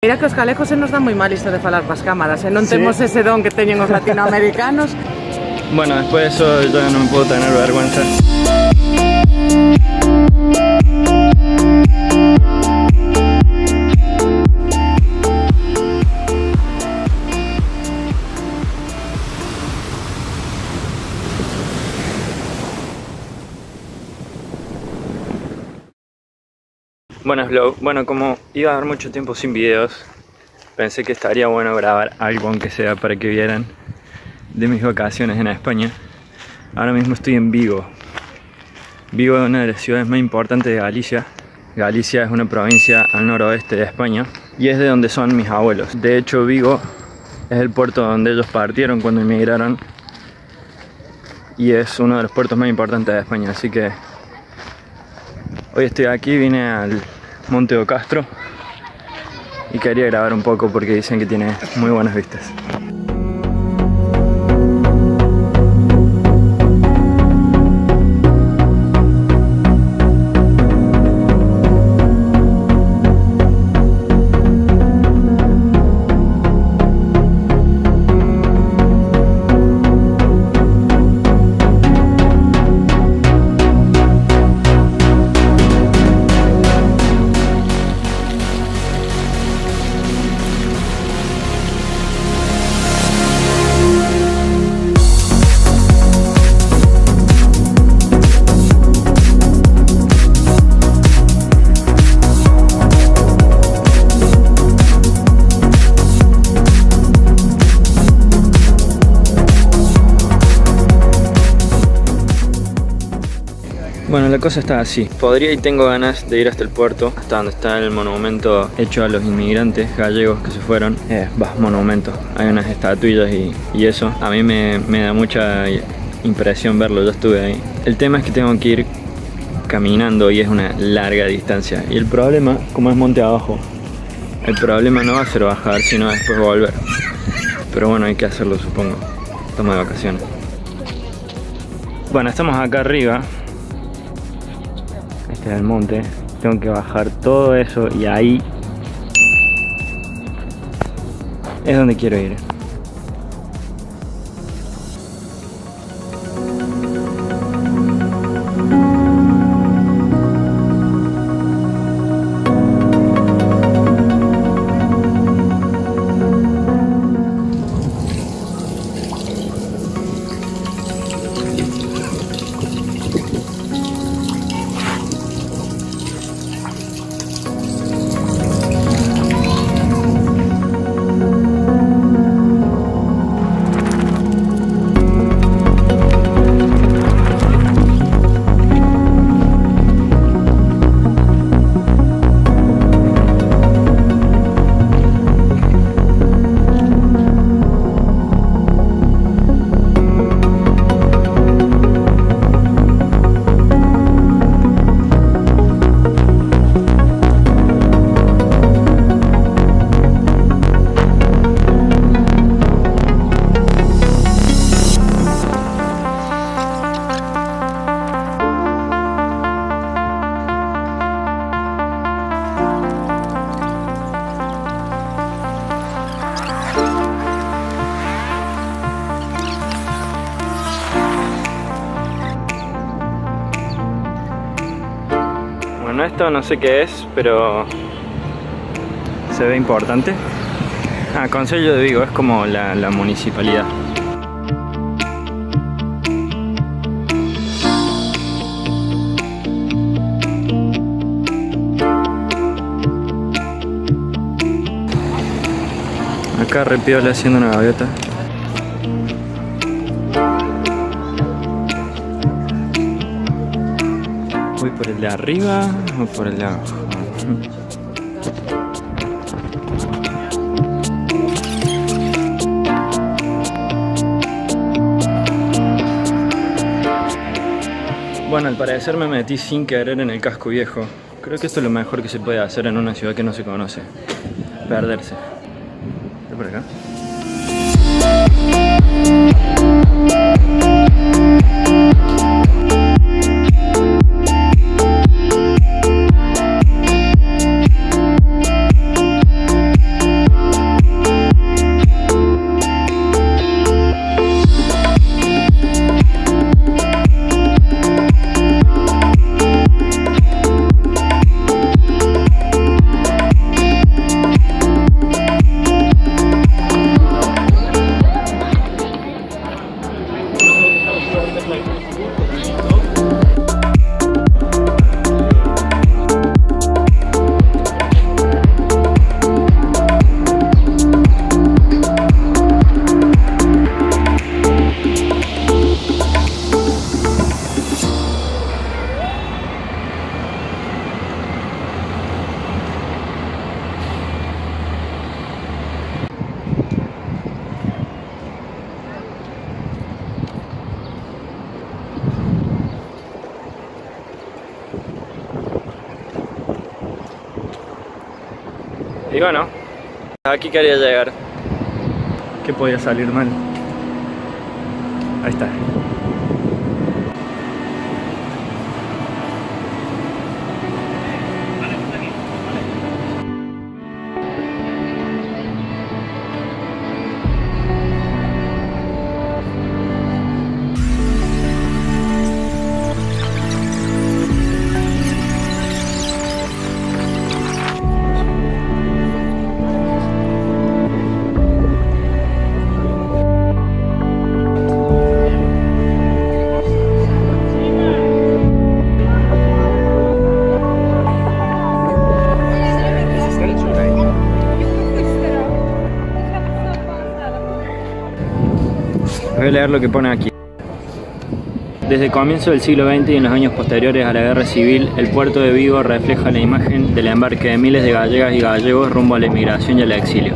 Mira que os galegos se nos dá moi mal isto de falar pas cámaras, non temos ese don que teñen os latinoamericanos. Bueno, después de eso yo no me puedo tener vergüenza. Bueno, como iba a dar mucho tiempo sin videos, pensé que estaría bueno grabar algo, aunque sea para que vieran de mis vacaciones en España. Ahora mismo estoy en Vigo. Vigo es una de las ciudades más importantes de Galicia. Galicia es una provincia al noroeste de España y es de donde son mis abuelos. De hecho, Vigo es el puerto donde ellos partieron cuando emigraron y es uno de los puertos más importantes de España. Así que hoy estoy aquí, vine al Monte do Castro y quería grabar un poco porque dicen que tiene muy buenas vistas. Bueno, la cosa está así. Podría y tengo ganas de ir hasta el puerto, hasta donde está el monumento hecho a los inmigrantes gallegos que se fueron. Monumento. Hay unas estatuillas y eso. A mí me da mucha impresión verlo, yo estuve ahí. El tema es que tengo que ir caminando y es una larga distancia. Y el problema, como es monte abajo, el problema no va a ser bajar, sino después volver. Pero bueno, hay que hacerlo, supongo. Estamos de vacaciones. Bueno, estamos acá arriba. Este es el monte, tengo que bajar todo eso y ahí es donde quiero ir. Bueno, esto no sé qué es, pero se ve importante. Concello de Vigo, es como la municipalidad. Acá repiola haciendo una gaviota. ¿Voy por el de arriba o por el de abajo? Bueno, al parecer me metí sin querer en el casco viejo. Creo que esto es lo mejor que se puede hacer en una ciudad que no se conoce. Perderse. ¿Por acá? Y bueno, aquí quería llegar. ¿Qué podía salir mal? Ahí está. Voy a leer lo que pone aquí. Desde el comienzo del siglo XX y en los años posteriores a la Guerra Civil, el puerto de Vigo refleja la imagen del embarque de miles de gallegas y gallegos rumbo a la emigración y al exilio.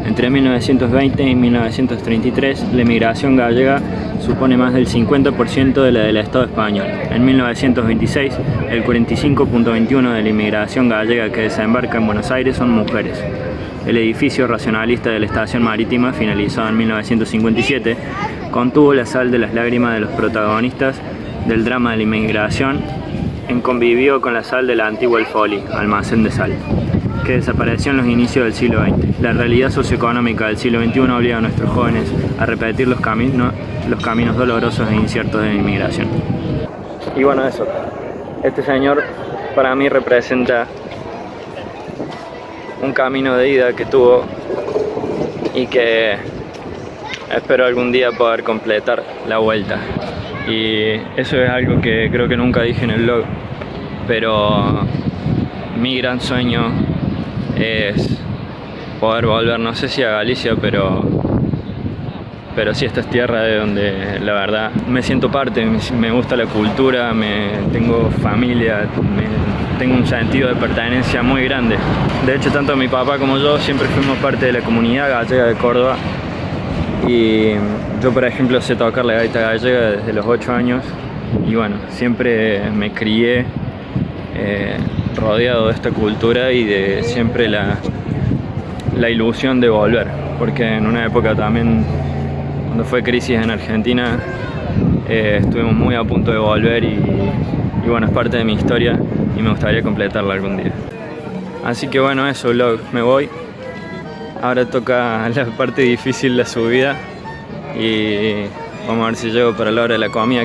Entre 1920 y 1933, la emigración gallega supone más del 50% de la del Estado español. En 1926, el 45.21% de la inmigración gallega que desembarca en Buenos Aires son mujeres. El edificio racionalista de la estación marítima, finalizado en 1957, contuvo la sal de las lágrimas de los protagonistas del drama de la inmigración, en convivió con la sal de la antigua El Folly, almacén de sal, que desapareció en los inicios del siglo XX. La realidad socioeconómica del siglo XXI obliga a nuestros jóvenes a repetir los caminos dolorosos e inciertos de la inmigración. Y bueno, eso. Este señor para mí representa un camino de ida que tuvo y que espero algún día poder completar la vuelta. Y eso es algo que creo que nunca dije en el vlog, pero mi gran sueño es poder volver, no sé si a Galicia, pero sí, esta es tierra de donde la verdad me siento parte, me gusta la cultura, tengo familia, tengo un sentido de pertenencia muy grande. De hecho, tanto mi papá como yo siempre fuimos parte de la comunidad gallega de Córdoba. Y yo, por ejemplo, sé tocar la gaita gallega desde los 8 años y bueno, siempre me crié rodeado de esta cultura y de siempre la ilusión de volver, porque en una época también, cuando fue crisis en Argentina, estuvimos muy a punto de volver y bueno, es parte de mi historia y me gustaría completarla algún día. Así que bueno, eso, vlog, me voy. Ahora toca la parte difícil, la subida, y vamos a ver si llego para la hora de la comida.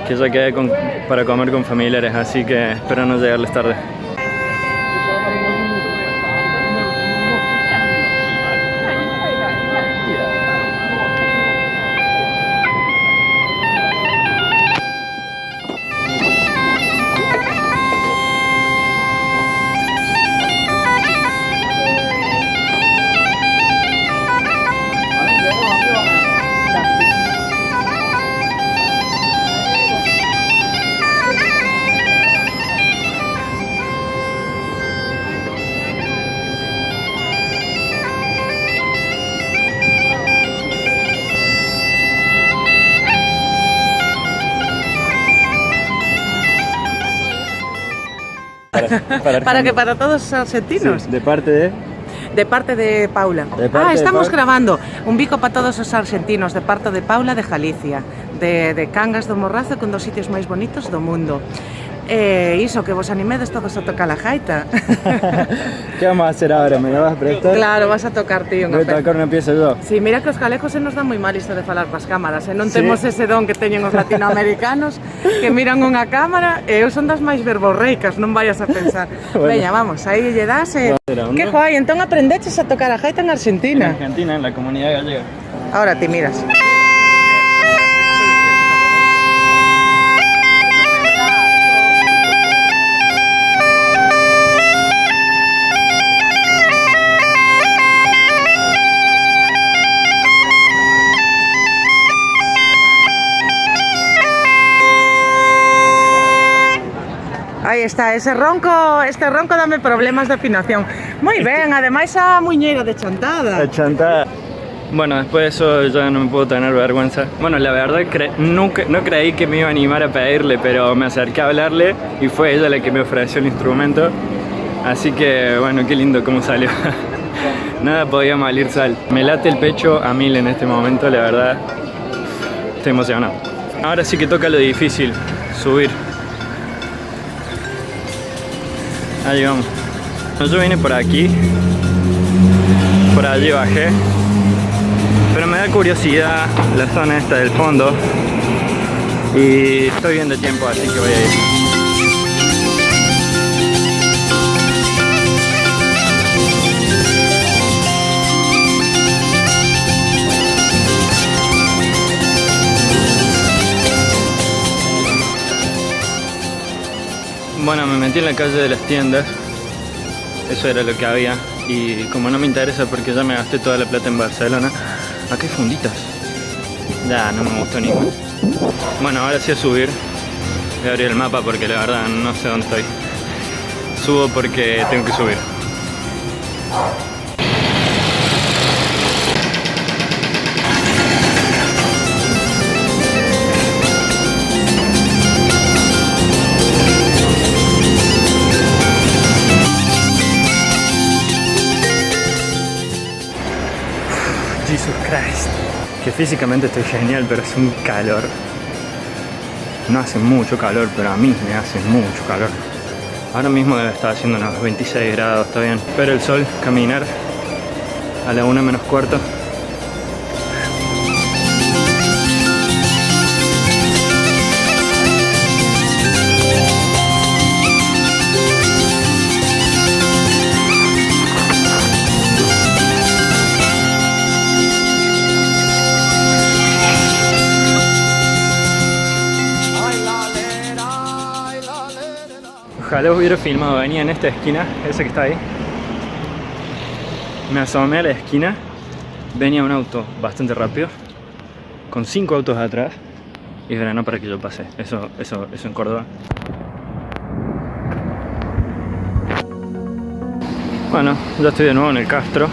Que ya quedé para comer con familiares, así que espero no llegarles tarde. Para todos los argentinos. Sí, de parte de... De parte de Paula. Estamos grabando un bico para todos os argentinos, de parte de Paula de Galicia, de Cangas do Morrazo, con dos sitios máis bonitos do mundo. Iso, que vos animedes todos a tocar a gaita. ¿Qué vamos a hacer ahora? ¿Me la vas a prestar? Claro, vas a tocar ti unha Voy a tocar una pieza yo. Sí, mira que os galegos se nos dá moi mal isto de falar pas cámaras, non temos ese don que teñen os latinoamericanos, que miran unha cámara e eu son das máis verborreicas, non vayas a pensar. Bueno. Veña, vamos, aí lle das Que guai, entón aprendeches a tocar a gaita en Argentina. En Argentina, en la comunidad gallega. Ahora ti miras. Aí está, este ronco dame problemas de afinación. Moi ben, ademais a muñeira de chantada. A chantada. Bueno, después de eso ya no me puedo tener vergüenza. Bueno, la verdad no creí que me iba a animar a pedirle, pero me acerqué a hablarle y fue ella la que me ofreció el instrumento. Así que bueno, qué lindo cómo salió. Nada podía malir sal. Me late el pecho a 1000 en este momento, la verdad. Estoy emocionado. Ahora sí que toca lo difícil, subir. Ahí vamos. Yo vine por aquí, por allí bajé, pero me da curiosidad la zona esta del fondo y estoy bien de tiempo, así que voy a ir. Bueno, me metí en la calle de las tiendas, eso era lo que había, y como no me interesa porque ya me gasté toda la plata en Barcelona, acá hay funditas. Ya, no me gustó ninguna. Bueno, ahora sí a subir, voy a abrir el mapa porque la verdad no sé dónde estoy. Subo porque tengo que subir. Jesus Christ. Que físicamente estoy genial, pero es un calor. No hace mucho calor, pero a mí me hace mucho calor. Ahora mismo debe estar haciendo unos 26 grados, está bien. Pero el sol, caminar a la 1 menos cuarto. Ojalá hubiera filmado, venía en esta esquina, esa que está ahí. Me asomé a la esquina, venía un auto bastante rápido, con 5 autos atrás, y frenó para que yo pase. Eso en Córdoba. Bueno, ya estoy de nuevo en el Castro.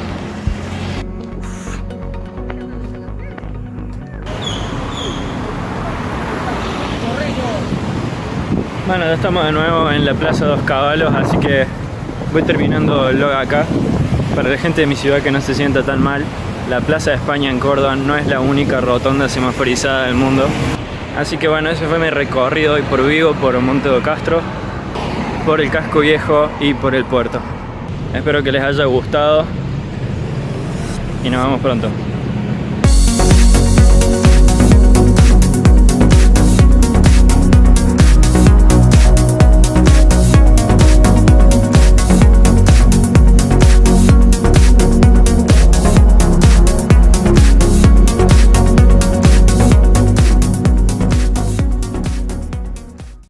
Bueno, ya estamos de nuevo en la Plaza Dos Caballos, así que voy terminando el vlog acá. Para la gente de mi ciudad que no se sienta tan mal, la Plaza de España en Córdoba no es la única rotonda semaforizada del mundo. Así que bueno, ese fue mi recorrido hoy por Vigo, por Monte do Castro, por el Casco Viejo y por el puerto. Espero que les haya gustado y nos vemos pronto.